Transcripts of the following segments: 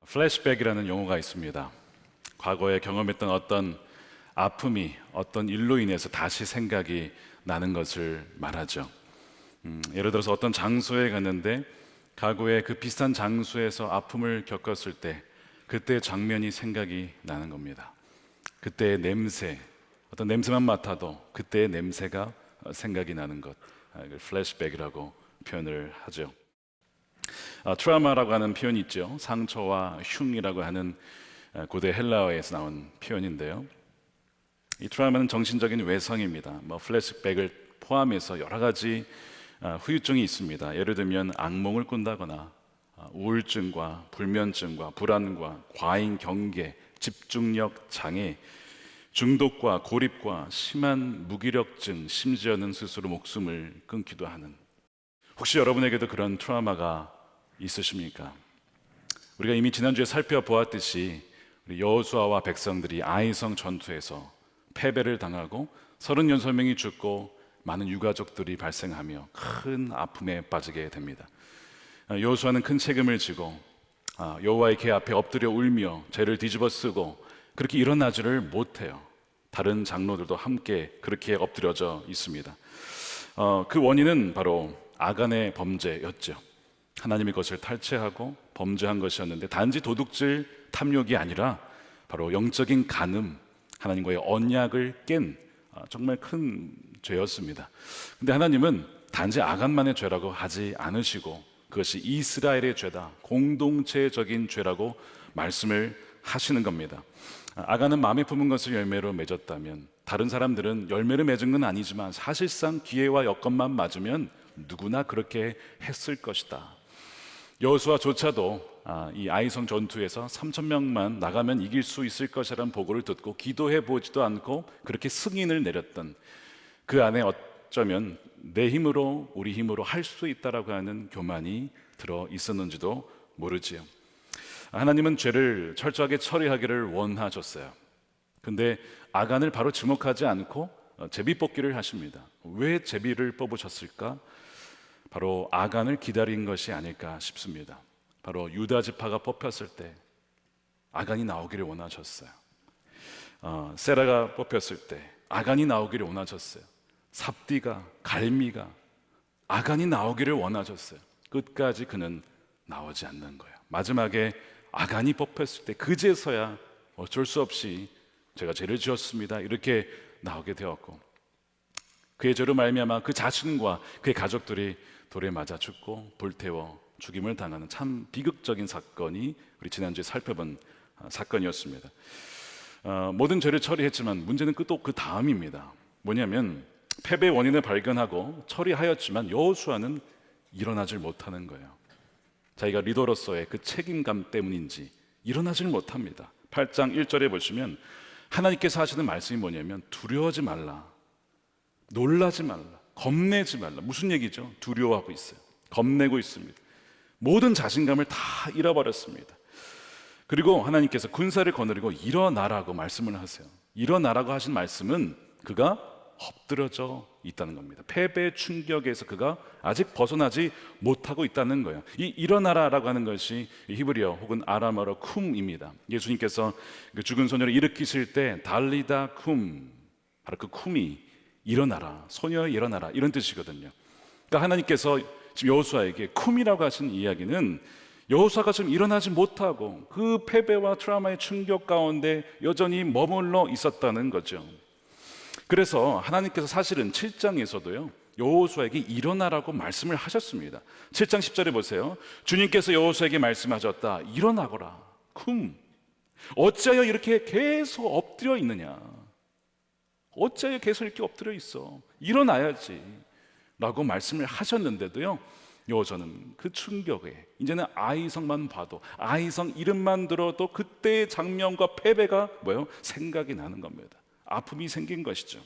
플래시백이라는 용어가 있습니다. 과거에 경험했던 어떤 아픔이 어떤 일로 인해서 다시 생각이 나는 것을 말하죠. 예를 들어서 어떤 장소에 갔는데 과거에 그 비슷한 장소에서 아픔을 겪었을 때 그때의 장면이 생각이 나는 겁니다. 그때의 냄새, 어떤 냄새만 맡아도 그때의 냄새가 생각이 나는 것, 플래시백이라고 표현을 하죠. 트라우마라고 하는 표현이 있죠. 상처와 흉이라고 하는 고대 헬라어에서 나온 표현인데요. 이 트라우마는 정신적인 외상입니다. 플래시백을 포함해서 여러 가지 후유증이 있습니다. 예를 들면 악몽을 꾼다거나 우울증과 불면증과 불안과 과잉 경계, 집중력 장애, 중독과 고립과 심한 무기력증, 심지어는 스스로 목숨을 끊기도 하는, 혹시 여러분에게도 그런 트라우마가 있으십니까? 우리가 이미 지난주에 살펴보았듯이 우리 여호수아와 백성들이 아이성 전투에서 패배를 당하고 36명이 죽고 많은 유가족들이 발생하며 큰 아픔에 빠지게 됩니다. 여호수아는 큰 책임을 지고 여호와의 궤 앞에 엎드려 울며 죄를 뒤집어 쓰고 그렇게 일어나지를 못해요. 다른 장로들도 함께 그렇게 엎드려져 있습니다. 그 원인은 바로 아간의 범죄였죠. 하나님이 그것을 탈취하고 범죄한 것이었는데 단지 도둑질 탐욕이 아니라 바로 영적인 간음, 하나님과의 언약을 깬 정말 큰 죄였습니다. 근데 하나님은 단지 아간만의 죄라고 하지 않으시고 그것이 이스라엘의 죄다, 공동체적인 죄라고 말씀을 하시는 겁니다. 아간은 마음에 품은 것을 열매로 맺었다면 다른 사람들은 열매를 맺은 건 아니지만 사실상 기회와 여건만 맞으면 누구나 그렇게 했을 것이다. 여호수아조차도 이 아이성 전투에서 3,000명만 나가면 이길 수 있을 것이라는 보고를 듣고 기도해 보지도 않고 그렇게 승인을 내렸던, 그 안에 어쩌면 내 힘으로 우리 힘으로 할 수 있다라고 하는 교만이 들어 있었는지도 모르지요. 하나님은 죄를 철저하게 처리하기를 원하셨어요. 근데 아간을 바로 지목하지 않고 제비 뽑기를 하십니다. 왜 제비를 뽑으셨을까? 바로 아간을 기다린 것이 아닐까 싶습니다. 바로 유다 지파가 뽑혔을 때 아간이 나오기를 원하셨어요. 세라가 뽑혔을 때 아간이 나오기를 원하셨어요. 삽디가, 갈미가 아간이 나오기를 원하셨어요. 끝까지 그는 나오지 않는 거예요. 마지막에 아간이 뽑혔을 때 그제서야 어쩔 수 없이 제가 죄를 지었습니다 이렇게 나오게 되었고, 그의 죄로 말미암아 그 자신과 그의 가족들이 돌에 맞아 죽고 불태워 죽임을 당하는 참 비극적인 사건이 우리 지난주에 살펴본 사건이었습니다. 모든 죄를 처리했지만 문제는 또 그 다음입니다. 뭐냐면 패배의 원인을 발견하고 처리하였지만 여호수아는 일어나질 못하는 거예요. 자기가 리더로서의 그 책임감 때문인지 일어나질 못합니다. 8장 1절에 보시면 하나님께서 하시는 말씀이 뭐냐면 두려워하지 말라, 놀라지 말라, 겁내지 말라. 무슨 얘기죠? 두려워하고 있어요. 겁내고 있습니다. 모든 자신감을 다 잃어버렸습니다. 그리고 하나님께서 군사를 거느리고 일어나라고 말씀을 하세요. 일어나라고 하신 말씀은 그가 엎드려져 있다는 겁니다. 패배의 충격에서 그가 아직 벗어나지 못하고 있다는 거예요. 이 일어나라라고 하는 것이 히브리어 혹은 아람어로 쿰입니다. 예수님께서 그 죽은 소녀를 일으키실 때 달리다 쿰, 바로 그 쿰이 일어나라, 소녀 일어나라 이런 뜻이거든요. 그러니까 하나님께서 지금 여호수아에게 쿰이라고 하신 이야기는 여호수아가 지금 일어나지 못하고 그 패배와 트라우마의 충격 가운데 여전히 머물러 있었다는 거죠. 그래서 하나님께서 사실은 7장에서도요 여호수아에게 일어나라고 말씀을 하셨습니다. 7장 10절에 보세요. 주님께서 여호수아에게 말씀하셨다. 일어나거라. 쿰. 어찌하여 이렇게 계속 엎드려 있느냐? 어찌하여 계속 이렇게 엎드려 있어? 일어나야지 라고 말씀을 하셨는데도요 여호수아는 그 충격에 이제는 아이성만 봐도, 아이성 이름만 들어도 그때의 장면과 패배가 뭐예요? 생각이 나는 겁니다. 아픔이 생긴 것이죠.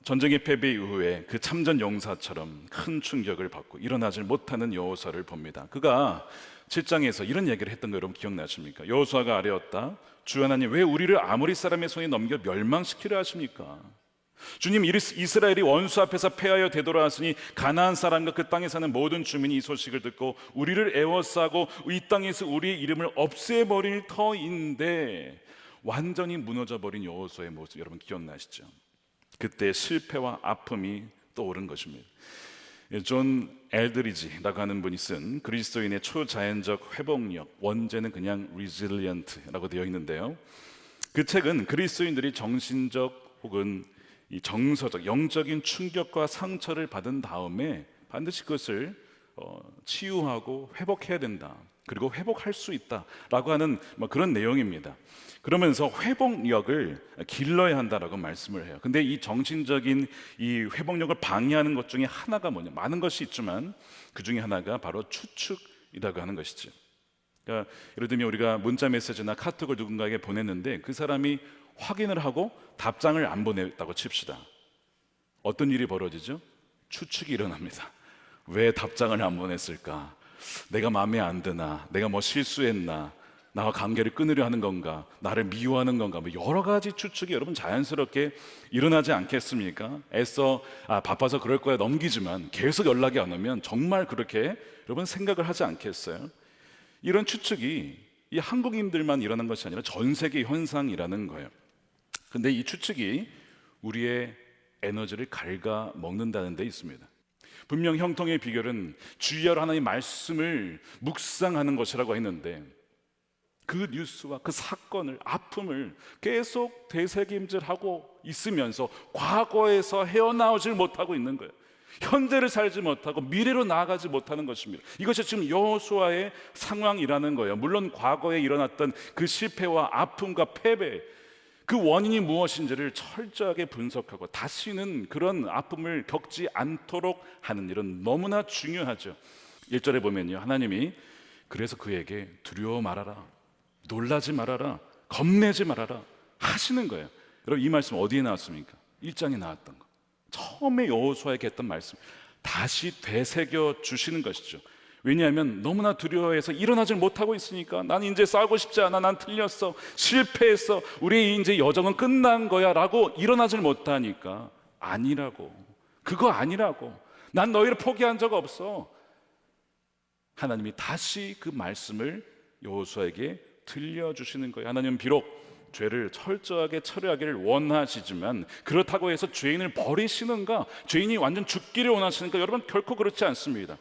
전쟁의 패배 이후에 그 참전 용사처럼 큰 충격을 받고 일어나질 못하는 여호수아를 봅니다. 그가 7장에서 이런 얘기를 했던 거 여러분 기억나십니까? 여호수아가 아뢰었다. 주 하나님, 왜 우리를 아모리 사람의 손에 넘겨 멸망시키려 하십니까? 주님, 이스라엘이 원수 앞에서 패하여 되돌아왔으니 가나안 사람과 그 땅에 사는 모든 주민이 이 소식을 듣고 우리를 애워싸고 이 땅에서 우리의 이름을 없애버릴 터인데, 완전히 무너져버린 여호수아의 모습 여러분 기억나시죠? 그때 실패와 아픔이 떠오른 것입니다. 존 엘드리지라고 하는 분이 쓴 그리스도인의 초자연적 회복력, 원제는 그냥 resilient라고 되어 있는데요, 그 책은 그리스도인들이 정신적 혹은 이 정서적, 영적인 충격과 상처를 받은 다음에 반드시 그것을 치유하고 회복해야 된다, 그리고 회복할 수 있다라고 하는 그런 내용입니다. 그러면서 회복력을 길러야 한다라고 말씀을 해요. 근데 이 정신적인 이 회복력을 방해하는 것 중에 하나가 뭐냐, 많은 것이 있지만 그 중에 하나가 바로 추측이라고 하는 것이죠. 그러니까 예를 들면 우리가 문자 메시지나 카톡을 누군가에게 보냈는데 그 사람이 확인을 하고 답장을 안 보냈다고 칩시다. 어떤 일이 벌어지죠? 추측이 일어납니다. 왜 답장을 안 보냈을까? 내가 마음에 안 드나? 내가 뭐 실수했나? 나와 관계를 끊으려 하는 건가? 나를 미워하는 건가? 여러 가지 추측이 여러분 자연스럽게 일어나지 않겠습니까? 애써 바빠서 그럴 거야 넘기지만 계속 연락이 안 오면 정말 그렇게 여러분 생각을 하지 않겠어요? 이런 추측이 이 한국인들만 일어난 것이 아니라 전 세계 현상이라는 거예요. 근데 이 추측이 우리의 에너지를 갉아먹는다는 데 있습니다. 분명 형통의 비결은 주의하라 하나님의 말씀을 묵상하는 것이라고 했는데, 그 뉴스와 그 사건을, 아픔을 계속 되새김질하고 있으면서 과거에서 헤어나오질 못하고 있는 거예요. 현재를 살지 못하고 미래로 나아가지 못하는 것입니다. 이것이 지금 여호수아의 상황이라는 거예요. 물론 과거에 일어났던 그 실패와 아픔과 패배, 그 원인이 무엇인지를 철저하게 분석하고 다시는 그런 아픔을 겪지 않도록 하는 일은 너무나 중요하죠. 1절에 보면요, 하나님이 그래서 그에게 두려워 말아라, 놀라지 말아라, 겁내지 말아라 하시는 거예요. 여러분, 이 말씀 어디에 나왔습니까? 1장에 나왔던 거, 처음에 여호수아에게 했던 말씀 다시 되새겨 주시는 것이죠. 왜냐하면 너무나 두려워해서 일어나질 못하고 있으니까. 난 이제 싸우고 싶지 않아, 난 틀렸어, 실패했어, 우리 이제 여정은 끝난 거야 라고 일어나질 못하니까. 아니라고, 그거 아니라고, 난 너희를 포기한 적 없어. 하나님이 다시 그 말씀을 여호수아에게 들려주시는 거예요. 하나님은 비록 죄를 철저하게 처리하기를 원하시지만 그렇다고 해서 죄인을 버리시는가, 죄인이 완전 죽기를 원하시는가? 여러분, 결코 그렇지 않습니다.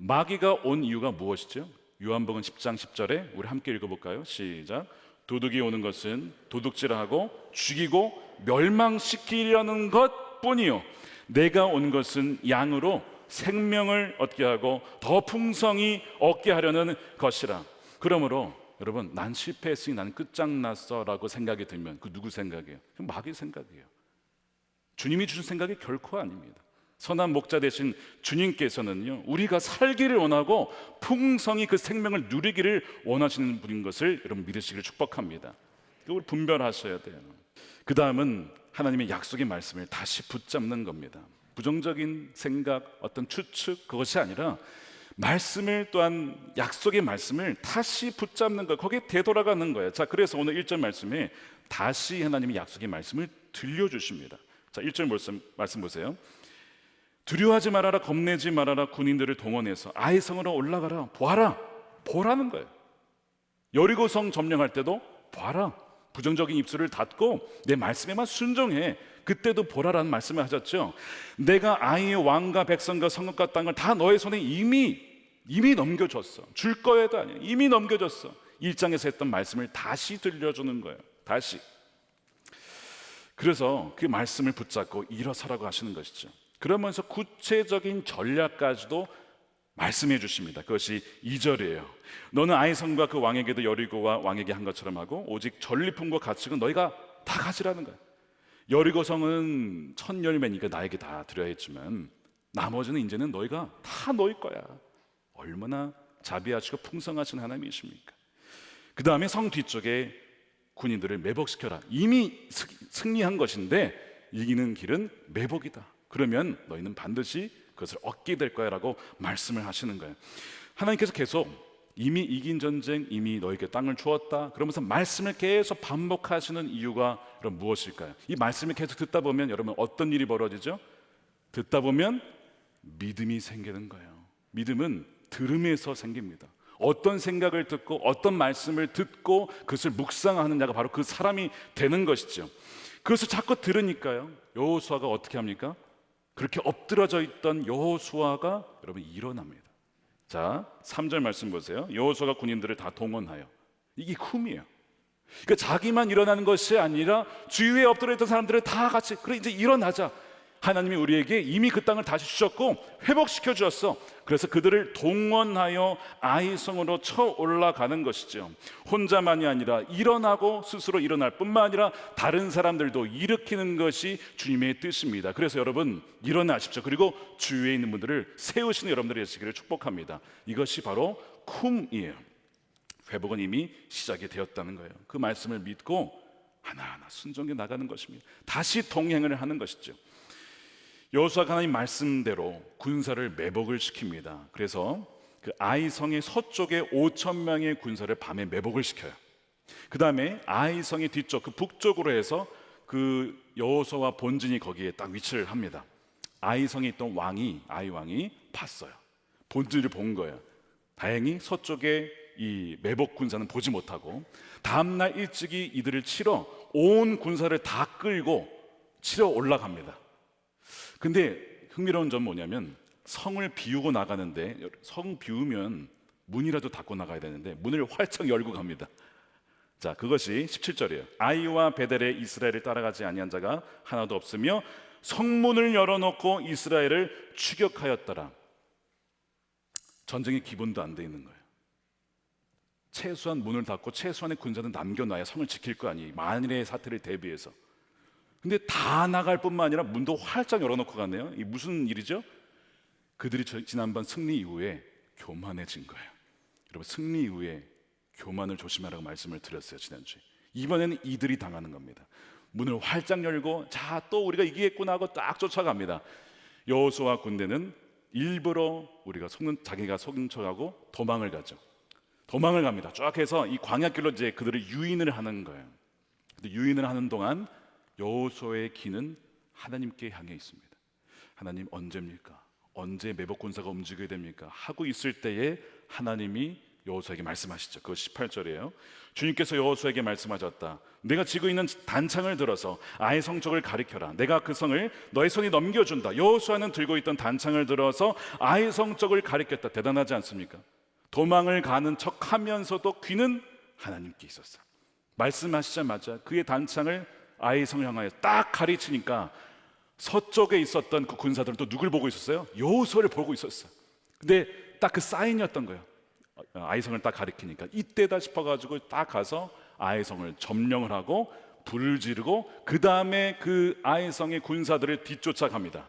마귀가 온 이유가 무엇이죠? 요한복음 10장 10절에 우리 함께 읽어볼까요? 시작. 도둑이 오는 것은 도둑질하고 죽이고 멸망시키려는 것뿐이요, 내가 온 것은 양으로 생명을 얻게 하고 더 풍성히 얻게 하려는 것이라. 그러므로 여러분, 난 실패했으니 난 끝장났어 라고 생각이 들면 그 누구 생각이에요? 그 마귀 생각이에요. 주님이 주신 생각이 결코 아닙니다. 선한 목자 되신 주님께서는요, 우리가 살기를 원하고 풍성히 그 생명을 누리기를 원하시는 분인 것을 여러분 믿으시기를 축복합니다. 그걸 분별하셔야 돼요. 그 다음은 하나님의 약속의 말씀을 다시 붙잡는 겁니다. 부정적인 생각, 어떤 추측, 그것이 아니라 말씀을, 또한 약속의 말씀을 다시 붙잡는 것, 거기에 되돌아가는 거예요. 자, 그래서 오늘 1절 말씀에 다시 하나님의 약속의 말씀을 들려주십니다. 자, 1절 말씀 보세요. 두려워하지 말아라, 겁내지 말아라, 군인들을 동원해서 아이 성으로 올라가라, 보아라. 보라는 거예요. 여리고성 점령할 때도 보아라. 부정적인 입술을 닫고 내 말씀에만 순종해. 그때도 보라라는 말씀을 하셨죠. 내가 아이의 왕과 백성과 성읍과 땅을 다 너의 손에 이미 넘겨줬어. 줄 거에도 아니야, 이미 넘겨줬어. 1장에서 했던 말씀을 다시 들려주는 거예요. 다시. 그래서 그 말씀을 붙잡고 일어서라고 하시는 것이죠. 그러면서 구체적인 전략까지도 말씀해 주십니다. 그것이 2절이에요. 너는 아이성과 그 왕에게도 여리고와 왕에게 한 것처럼 하고 오직 전리품과 가축은 너희가 다 가지라는 거예요. 여리고성은 첫 열매니까 나에게 다 드려야 했지만 나머지는 이제는 너희가 다 너희 거야. 얼마나 자비하시고 풍성하신 하나님이십니까? 그 다음에 성 뒤쪽에 군인들을 매복시켜라. 이미 승리한 것인데 이기는 길은 매복이다. 그러면 너희는 반드시 그것을 얻게 될 거야 라고 말씀을 하시는 거예요. 하나님께서 계속 이미 이긴 전쟁, 이미 너에게 땅을 주었다 그러면서 말씀을 계속 반복하시는 이유가 여러분 무엇일까요? 이 말씀을 계속 듣다 보면 여러분 어떤 일이 벌어지죠? 듣다 보면 믿음이 생기는 거예요. 믿음은 들음에서 생깁니다. 어떤 생각을 듣고 어떤 말씀을 듣고 그것을 묵상하느냐가 바로 그 사람이 되는 것이죠. 그것을 자꾸 들으니까요, 여호수아가 어떻게 합니까? 그렇게 엎드러져 있던 여호수아가 여러분 일어납니다. 자, 3절 말씀 보세요. 여호수아가 군인들을 다 동원하여. 이게 쿰이에요. 그러니까 자기만 일어나는 것이 아니라 주위에 엎드려 있던 사람들을 다 같이 그래 이제 일어나자. 하나님이 우리에게 이미 그 땅을 다시 주셨고 회복시켜 주었어. 그래서 그들을 동원하여 아이성으로 쳐 올라가는 것이죠. 혼자만이 아니라 일어나고 스스로 일어날 뿐만 아니라 다른 사람들도 일으키는 것이 주님의 뜻입니다. 그래서 여러분 일어나십시오. 그리고 주위에 있는 분들을 세우시는 여러분들이 되시기를 축복합니다. 이것이 바로 쿰이에요. 회복은 이미 시작이 되었다는 거예요. 그 말씀을 믿고 하나하나 순종해 나가는 것입니다. 다시 동행을 하는 것이죠. 여호수아가 하나님 말씀대로 군사를 매복을 시킵니다. 그래서 그 아이성의 서쪽에 5천 명의 군사를 밤에 매복을 시켜요. 그 다음에 아이성의 뒤쪽 그 북쪽으로 해서 그 여호수아와 본진이 거기에 딱 위치를 합니다. 아이성에 있던 아이 왕이 봤어요. 본진을 본 거예요. 다행히 서쪽에 이 매복 군사는 보지 못하고 다음날 일찍이 이들을 치러 온 군사를 다 끌고 치러 올라갑니다. 근데 흥미로운 점은 뭐냐면 성을 비우고 나가는데, 성 비우면 문이라도 닫고 나가야 되는데 문을 활짝 열고 갑니다. 자, 그것이 17절이에요. 아이와 베델에 이스라엘을 따라가지 아니한 자가 하나도 없으며 성문을 열어놓고 이스라엘을 추격하였더라. 전쟁의 기본도 안 돼 있는 거예요. 최소한 문을 닫고 최소한의 군사는 남겨놔야 성을 지킬 거 아니에요. 만일의 사태를 대비해서. 근데 다 나갈 뿐만 아니라 문도 활짝 열어놓고 갔네요. 이 무슨 일이죠? 그들이 지난번 승리 이후에 교만해진 거예요. 여러분, 승리 이후에 교만을 조심하라고 말씀을 드렸어요, 지난주에. 이번에는 이들이 당하는 겁니다. 문을 활짝 열고 자, 또 우리가 이기겠구나 하고 딱 쫓아갑니다. 여호수아 군대는 일부러 자기가 속은 척하고 도망을 가죠. 도망을 갑니다. 쭉 해서 이 광야길로 이제 그들을 유인을 하는 거예요. 근데 유인을 하는 동안 여호수아의 귀는 하나님께 향해 있습니다. 하나님 언제입니까? 언제 매복 군사가 움직여야 됩니까? 하고 있을 때에 하나님이 여호수아에게 말씀하시죠. 그거 18절이에요. 주님께서 여호수아에게 말씀하셨다. 내가 쥐고 있는 단창을 들어서 아이 성 쪽을 가리켜라. 내가 그 성을 너의 손에 넘겨준다. 여호수아는 들고 있던 단창을 들어서 아이 성 쪽을 가리켰다. 대단하지 않습니까? 도망을 가는 척하면서도 귀는 하나님께 있었어. 말씀하시자마자 그의 단창을 아이 성을 향하여 딱 가리치니까 서쪽에 있었던 그 군사들은 또 누굴 보고 있었어요? 여호수아를 보고 있었어요. 근데 딱 그 사인이었던 거예요. 아이 성을 딱 가리키니까 이때다 싶어가지고 딱 가서 아이 성을 점령을 하고 불을 지르고 그 다음에 그 아이 성의 군사들을 뒤쫓아갑니다.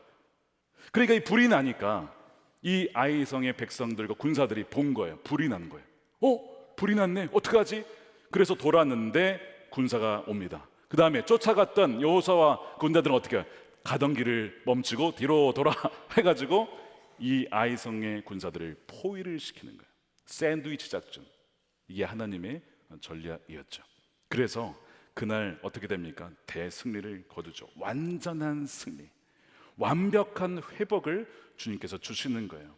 그러니까 이 불이 나니까 이 아이 성의 백성들과 군사들이 본 거예요. 불이 난 거예요. 불이 났네. 어떡하지? 그래서 돌았는데 군사가 옵니다. 그 다음에 쫓아갔던 여호수아와 군대들은 어떻게 해요? 가던 길을 멈추고 뒤로 돌아 해가지고 이 아이성의 군사들을 포위를 시키는 거예요. 샌드위치 작전. 이게 하나님의 전략이었죠. 그래서 그날 어떻게 됩니까? 대승리를 거두죠. 완전한 승리, 완벽한 회복을 주님께서 주시는 거예요.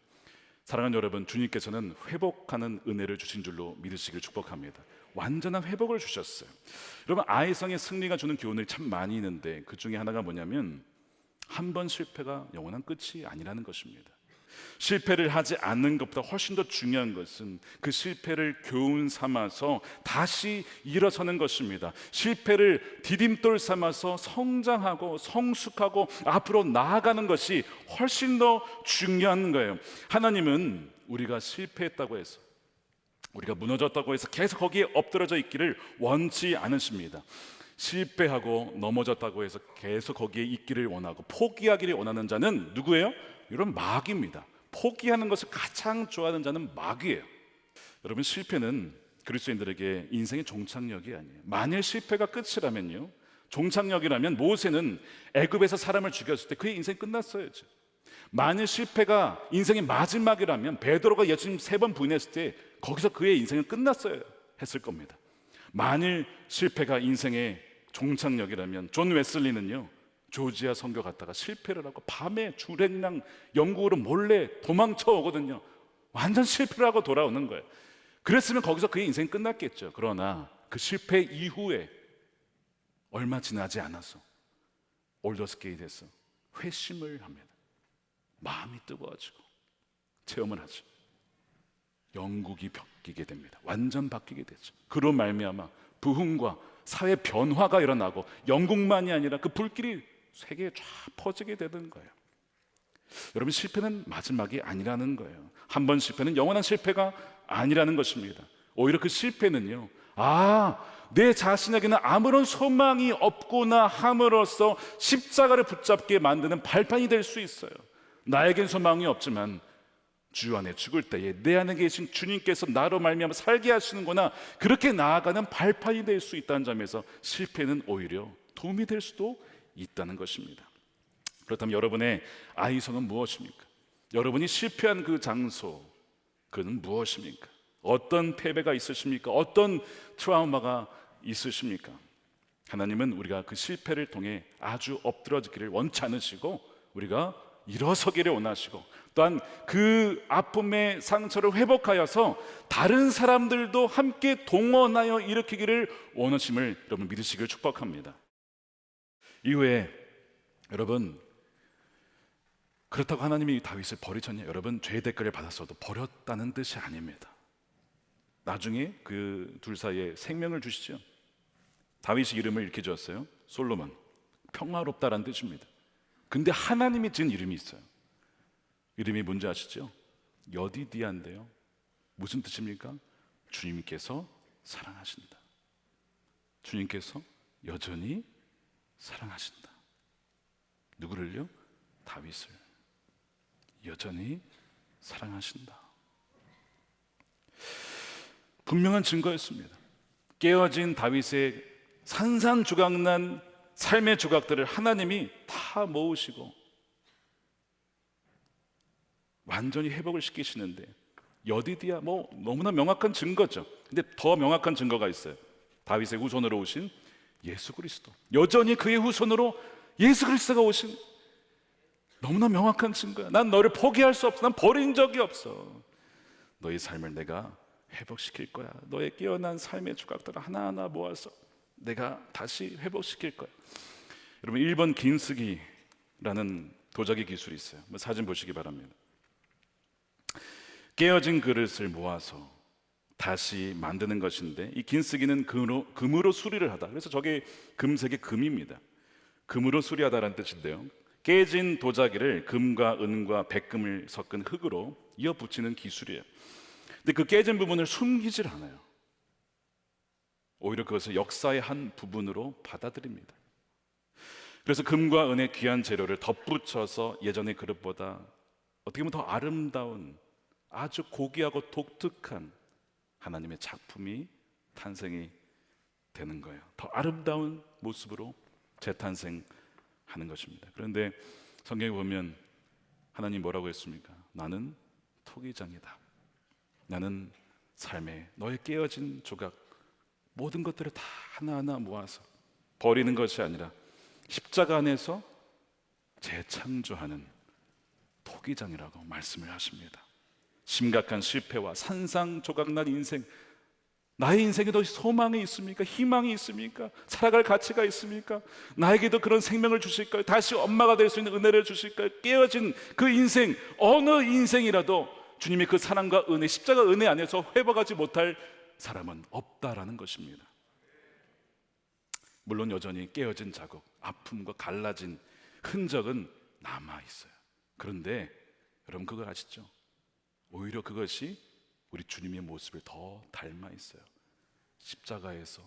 사랑하는 여러분, 주님께서는 회복하는 은혜를 주신 줄로 믿으시길 축복합니다. 완전한 회복을 주셨어요. 여러분, 아이성의 승리가 주는 교훈이 참 많이 있는데 그 중에 하나가 뭐냐면 한 번 실패가 영원한 끝이 아니라는 것입니다. 실패를 하지 않는 것보다 훨씬 더 중요한 것은 그 실패를 교훈 삼아서 다시 일어서는 것입니다. 실패를 디딤돌 삼아서 성장하고 성숙하고 앞으로 나아가는 것이 훨씬 더 중요한 거예요. 하나님은 우리가 실패했다고 해서, 우리가 무너졌다고 해서 계속 거기에 엎드러져 있기를 원치 않으십니다. 실패하고 넘어졌다고 해서 계속 거기에 있기를 원하고 포기하기를 원하는 자는 누구예요? 이런 마귀입니다. 포기하는 것을 가장 좋아하는 자는 마귀예요. 여러분, 실패는 그리스도인들에게 인생의 종착역이 아니에요. 만일 실패가 끝이라면요, 종착역이라면 모세는 애굽에서 사람을 죽였을 때 그의 인생이 끝났어야죠. 만일 실패가 인생의 마지막이라면 베드로가 예수님 3번 부인했을 때 거기서 그의 인생은 끝났어야 했을 겁니다. 만일 실패가 인생의 종착역이라면 존 웨슬리는요, 조지아 선교 갔다가 실패를 하고 밤에 주랭랑 영국으로 몰래 도망쳐 오거든요. 완전 실패를 하고 돌아오는 거예요. 그랬으면 거기서 그의 인생이 끝났겠죠. 그러나 그 실패 이후에 얼마 지나지 않아서 올더스게이트에서 회심을 합니다. 마음이 뜨거워지고 체험을 하죠. 영국이 바뀌게 됩니다. 완전 바뀌게 되죠. 그로 말미암아 부흥과 사회 변화가 일어나고 영국만이 아니라 그 불길이 세계에 쫙 퍼지게 되는 거예요. 여러분, 실패는 마지막이 아니라는 거예요. 한 번 실패는 영원한 실패가 아니라는 것입니다. 오히려 그 실패는요, 내 자신에게는 아무런 소망이 없구나 함으로써 십자가를 붙잡게 만드는 발판이 될 수 있어요. 나에겐 소망이 없지만 주 안에 죽을 때에 내 안에 계신 주님께서 나로 말미암아 살게 하시는구나, 그렇게 나아가는 발판이 될 수 있다는 점에서 실패는 오히려 도움이 될 수도 있다는 것입니다. 그렇다면 여러분의 아이성은 무엇입니까? 여러분이 실패한 그 장소, 그는 무엇입니까? 어떤 패배가 있으십니까? 어떤 트라우마가 있으십니까? 하나님은 우리가 그 실패를 통해 아주 엎드러지기를 원치 않으시고 우리가 일어서기를 원하시고, 또한 그 아픔의 상처를 회복하여서 다른 사람들도 함께 동원하여 일으키기를 원하심을 여러분 믿으시길 축복합니다. 이후에 여러분, 그렇다고 하나님이 다윗을 버리셨냐? 여러분, 죄의 대가를 받았어도 버렸다는 뜻이 아닙니다. 나중에 그 둘 사이에 생명을 주시죠. 다윗이 이름을 이렇게 지었어요. 솔로몬, 평화롭다라는 뜻입니다. 근데 하나님이 지은 이름이 있어요. 이름이 뭔지 아시죠? 여디디아인데요, 무슨 뜻입니까? 주님께서 사랑하신다. 주님께서 여전히 사랑하신다. 누구를요? 다윗을 여전히 사랑하신다. 분명한 증거였습니다. 깨어진 다윗의 산산조각난 삶의 조각들을 하나님이 다 모으시고 완전히 회복을 시키시는데, 여디디아 너무나 명확한 증거죠. 근데 더 명확한 증거가 있어요. 다윗의 후손으로 오신 예수 그리스도, 여전히 그의 후손으로 예수 그리스도가 오신 너무나 명확한 증거야. 난 너를 포기할 수 없어. 난 버린 적이 없어. 너의 삶을 내가 회복시킬 거야. 너의 깨어난 삶의 조각들을 하나하나 모아서 내가 다시 회복시킬 거야. 여러분, 1번 긴쓰기라는 도자기 기술이 있어요. 사진 보시기 바랍니다. 깨어진 그릇을 모아서 다시 만드는 것인데, 이 긴쓰기는 금으로 수리를 하다. 그래서 저게 금색의 금입니다. 금으로 수리하다라는 뜻인데요, 깨진 도자기를 금과 은과 백금을 섞은 흙으로 이어 붙이는 기술이에요. 근데 그 깨진 부분을 숨기질 않아요. 오히려 그것을 역사의 한 부분으로 받아들입니다. 그래서 금과 은의 귀한 재료를 덧붙여서 예전의 그릇보다 어떻게 보면 더 아름다운, 아주 고귀하고 독특한 하나님의 작품이 탄생이 되는 거예요. 더 아름다운 모습으로 재탄생하는 것입니다. 그런데 성경에 보면 하나님 뭐라고 했습니까? 나는 토기장이다. 나는 삶에 너의 깨어진 조각, 모든 것들을 다 하나하나 모아서 버리는 것이 아니라 십자가 안에서 재창조하는 토기장이라고 말씀을 하십니다. 심각한 실패와 산산조각난 인생, 나의 인생에도 소망이 있습니까? 희망이 있습니까? 살아갈 가치가 있습니까? 나에게도 그런 생명을 주실까요? 다시 엄마가 될 수 있는 은혜를 주실까요? 깨어진 그 인생, 어느 인생이라도 주님의 그 사랑과 은혜, 십자가 은혜 안에서 회복하지 못할 사람은 없다라는 것입니다. 물론 여전히 깨어진 자국, 아픔과 갈라진 흔적은 남아있어요. 그런데 여러분, 그거 아시죠? 오히려 그것이 우리 주님의 모습을 더 닮아 있어요. 십자가에서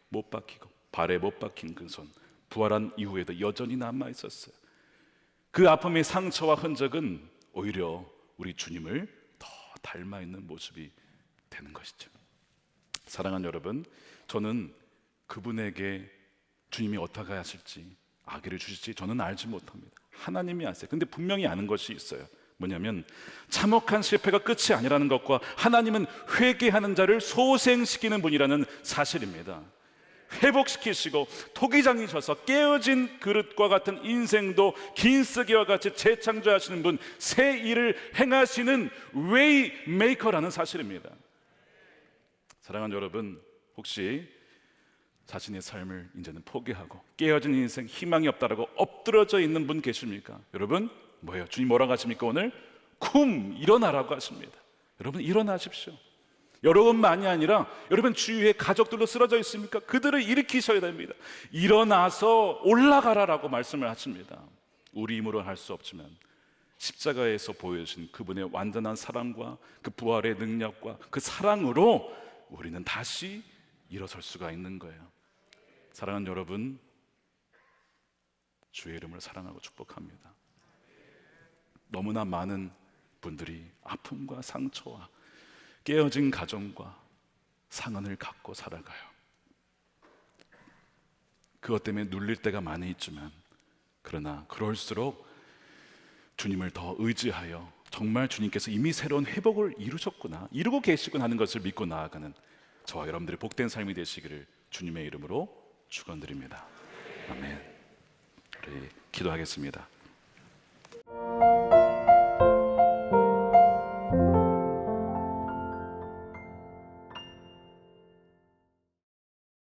못 박히고 발에 못 박힌 그 손, 부활한 이후에도 여전히 남아 있었어요. 그 아픔의 상처와 흔적은 오히려 우리 주님을 더 닮아 있는 모습이 되는 것이죠. 사랑하는 여러분, 저는 그분에게 주님이 어떻게 하실지, 아기를 주실지 저는 알지 못합니다. 하나님이 아세요. 근데 분명히 아는 것이 있어요. 뭐냐면 참혹한 실패가 끝이 아니라는 것과 하나님은 회개하는 자를 소생시키는 분이라는 사실입니다. 회복시키시고 토기장이셔서 깨어진 그릇과 같은 인생도 긴쓰기와 같이 재창조하시는 분, 새 일을 행하시는 웨이 메이커라는 사실입니다. 사랑하는 여러분, 혹시 자신의 삶을 이제는 포기하고 깨어진 인생, 희망이 없다라고 엎드러져 있는 분 계십니까? 여러분, 뭐예요? 주님 뭐라고 하십니까? 오늘 쿰 일어나라고 하십니다. 여러분, 일어나십시오. 여러분만이 아니라 여러분 주위에 가족들도 쓰러져 있습니까? 그들을 일으키셔야 됩니다. 일어나서 올라가라라고 말씀을 하십니다. 우리 힘으로 할 수 없지만 십자가에서 보여주신 그분의 완전한 사랑과 그 부활의 능력과 그 사랑으로 우리는 다시 일어설 수가 있는 거예요. 사랑하는 여러분, 주의 이름을 사랑하고 축복합니다. 너무나 많은 분들이 아픔과 상처와 깨어진 가정과 상흔을 갖고 살아가요. 그것 때문에 눌릴 때가 많이 있지만, 그러나 그럴수록 주님을 더 의지하여 정말 주님께서 이미 새로운 회복을 이루셨구나, 이루고 계시구나 하는 것을 믿고 나아가는 저와 여러분들의 복된 삶이 되시기를 주님의 이름으로 축원드립니다. 아멘. 우리 기도하겠습니다.